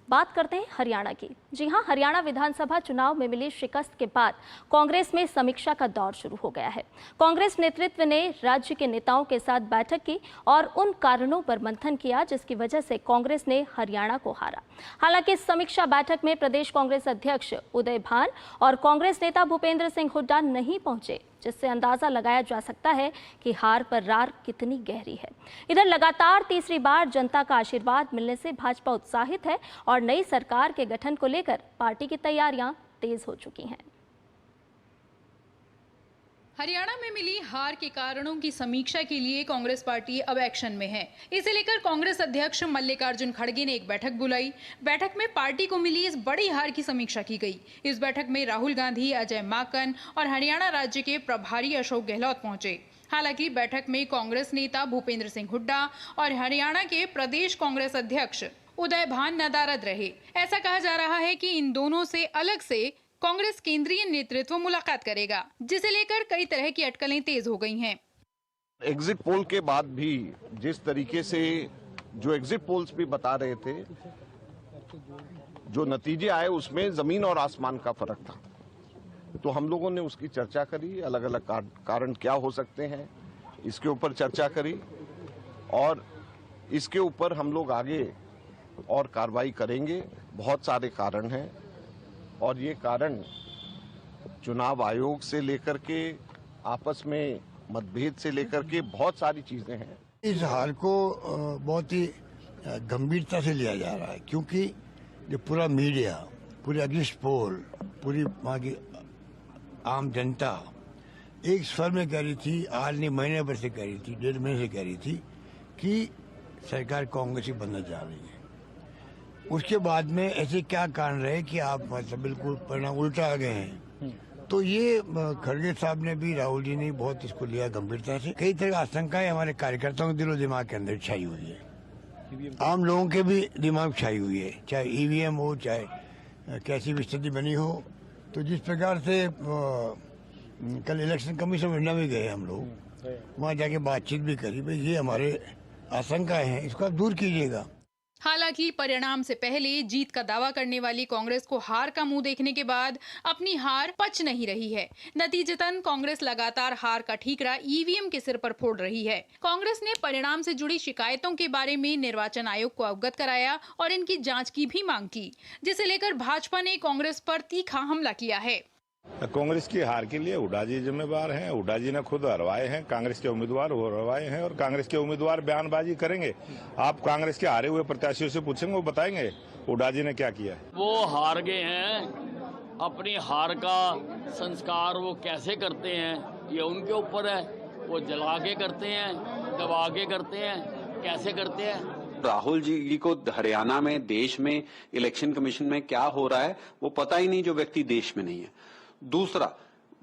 बात करते हैं हरियाणा की। जी हां, हरियाणा विधानसभा चुनाव में मिली शिकस्त के बाद कांग्रेस में समीक्षा का दौर शुरू हो गया है। कांग्रेस नेतृत्व ने राज्य के नेताओं के साथ बैठक की और उन कारणों पर मंथन किया जिसकी वजह से कांग्रेस ने हरियाणा को हारा। हालांकि इस समीक्षा बैठक में प्रदेश कांग्रेस अध्यक्ष उदय भान और कांग्रेस नेता भूपेंद्र सिंह हुड्डा नहीं पहुंचे, जिससे अंदाजा लगाया जा सकता है कि हार पर रार कितनी गहरी है। इधर लगातार तीसरी बार जनता का आशीर्वाद मिलने से भाजपा उत्साहित है और नई सरकार के गठन को लेकर पार्टी की तैयारियां तेज हो चुकी हैं। हरियाणा में मिली हार के कारणों की समीक्षा के लिए कांग्रेस पार्टी अब एक्शन में है। इसे लेकर कांग्रेस अध्यक्ष मल्लिकार्जुन खड़गे ने एक बैठक बुलाई। बैठक में पार्टी को मिली इस बड़ी हार की समीक्षा की गई। इस बैठक में राहुल गांधी, अजय माकन और हरियाणा राज्य के प्रभारी अशोक गहलोत पहुंचे। हालांकि बैठक में कांग्रेस नेता भूपेंद्र सिंह हुड्डा और हरियाणा के प्रदेश कांग्रेस अध्यक्ष उदय भान नदारद रहे। ऐसा कहा जा रहा है कि इन दोनों से अलग से कांग्रेस केंद्रीय नेतृत्व मुलाकात करेगा, जिसे लेकर कई तरह की अटकलें तेज हो गई हैं। एग्जिट पोल के बाद भी जिस तरीके से जो एग्जिट पोल्स भी बता रहे थे, जो नतीजे आए उसमें जमीन और आसमान का फर्क था। तो हम लोगों ने उसकी चर्चा करी, अलग अलग कारण क्या हो सकते हैं इसके ऊपर चर्चा करी और इसके ऊपर हम लोग आगे और कार्रवाई करेंगे। बहुत सारे कारण हैं और ये कारण चुनाव आयोग से लेकर के आपस में मतभेद से लेकर के बहुत सारी चीजें हैं। इस हार को बहुत ही गंभीरता से लिया जा रहा है, क्योंकि जो पूरा मीडिया, पूरे एग्जिट पोल, पूरी वहाँ की आम जनता एक स्वर में कह रही थी, आज नहीं महीने भर से कह रही थी, 1.5 महीने से कह रही थी कि सरकार कांग्रेस की बनने जा रही है। उसके बाद में ऐसे क्या कारण रहे कि आप मतलब बिल्कुल परिणाम उल्टा आ गए हैं। तो ये खड़गे साहब ने भी, राहुल जी ने बहुत इसको लिया गंभीरता से। कई तरह की आशंकाएं हमारे कार्यकर्ताओं के दिलो दिमाग के अंदर छाई हुई है, आम लोगों के भी दिमाग छाई हुई है, चाहे ईवीएम हो, चाहे कैसी भी स्थिति बनी हो। तो जिस प्रकार से कल इलेक्शन कमीशन में भी गए हम लोग, वहाँ जाके बातचीत भी करी, भाई ये हमारे आशंकाएं हैं, इसको आप दूर कीजिएगा। हालांकि परिणाम से पहले जीत का दावा करने वाली कांग्रेस को हार का मुंह देखने के बाद अपनी हार पच नहीं रही है। नतीजतन कांग्रेस लगातार हार का ठीकरा ईवीएम के सिर पर फोड़ रही है। कांग्रेस ने परिणाम से जुड़ी शिकायतों के बारे में निर्वाचन आयोग को अवगत कराया और इनकी जांच की भी मांग की, जिसे लेकर भाजपा ने कांग्रेस पर तीखा हमला किया है। कांग्रेस की हार के लिए हुड्डा जी जिम्मेवार हैं। हुड्डा जी ने खुद हरवाए हैं, कांग्रेस के उम्मीदवार हरवाए हैं और कांग्रेस के उम्मीदवार बयानबाजी करेंगे। आप कांग्रेस के हारे हुए प्रत्याशियों से पूछेंगे, वो बताएंगे हुड्डा जी ने क्या किया। वो हार गए हैं, अपनी हार का संस्कार वो कैसे करते हैं ये उनके ऊपर है। वो जला के करते हैं, दबा के करते हैं, कैसे करते हैं। राहुल जी को हरियाणा में, देश में, इलेक्शन कमीशन में क्या हो रहा है वो पता ही नहीं, जो व्यक्ति देश में नहीं है। दूसरा,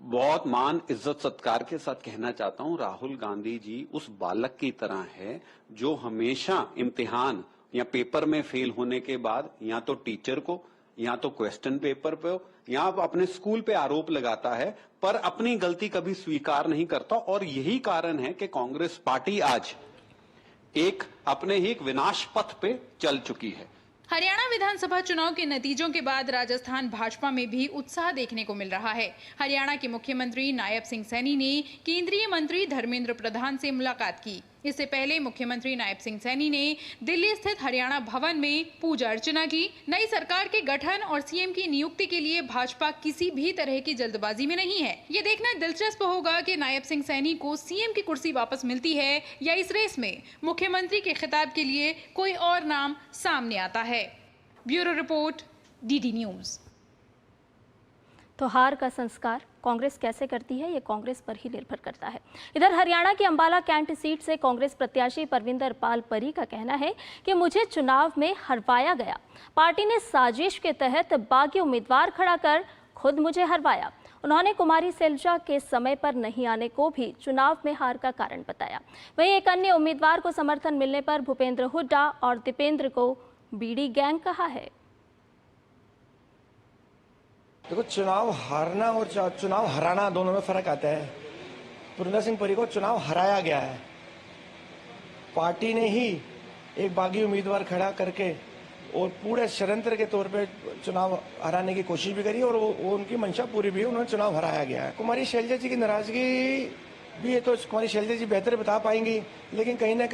बहुत मान इज्जत सत्कार के साथ कहना चाहता हूं, राहुल गांधी जी उस बालक की तरह है जो हमेशा इम्तिहान या पेपर में फेल होने के बाद या तो टीचर को, या तो क्वेश्चन पेपर पे, या अपने स्कूल पे आरोप लगाता है, पर अपनी गलती कभी स्वीकार नहीं करता। और यही कारण है कि कांग्रेस पार्टी आज अपने ही एक विनाश पथ पे चल चुकी है। हरियाणा विधानसभा चुनाव के नतीजों के बाद राजस्थान भाजपा में भी उत्साह देखने को मिल रहा है। हरियाणा के मुख्यमंत्री नायब सिंह सैनी ने केंद्रीय मंत्री धर्मेंद्र प्रधान से मुलाकात की। इससे पहले मुख्यमंत्री नायब सिंह सैनी ने दिल्ली स्थित हरियाणा भवन में पूजा अर्चना की। नई सरकार के गठन और सीएम की नियुक्ति के लिए भाजपा किसी भी तरह की जल्दबाजी में नहीं है। ये देखना दिलचस्प होगा कि नायब सिंह सैनी को सीएम की कुर्सी वापस मिलती है या इस रेस में मुख्यमंत्री के खिताब के लिए कोई और नाम सामने आता है। Bureau report, DD news. तो हार का संस्कार कांग्रेस कैसे करती है, ये कांग्रेस पर ही निर्भर करता है। इधर हरियाणा की अंबाला कैंट सीट से कांग्रेस प्रत्याशी परविंदर पाल परी का कहना है कि मुझे चुनाव में हरवाया गया। पार्टी ने साजिश के तहत बागी उम्मीदवार खड़ा कर खुद मुझे हरवाया। उन्होंने कुमारी सैलजा के समय पर नहीं आने को भी चुनाव में हार का कारण बताया। वहीं एक अन्य उम्मीदवार को समर्थन मिलने पर भूपेंद्र हुड्डा और दीपेंद्र को बीड़ी गैंग कहा है। देखो, चुनाव हारना और चुनाव हराना दोनों में फर्क आता है। परविंदर सिंह परी को चुनाव हराया गया है। पार्टी ने ही एक बागी उम्मीदवार खड़ा करके और पूरे षड्यंत्र के तौर पे चुनाव हराने की कोशिश भी करी और वो उनकी मंशा पूरी भी, उन्होंने चुनाव हराया गया है। कुमारी शैलजा जी की नाराजगी भी है तो कुमारी शैलजा जी बेहतर बता पाएंगी, लेकिन कहीं ना कहीं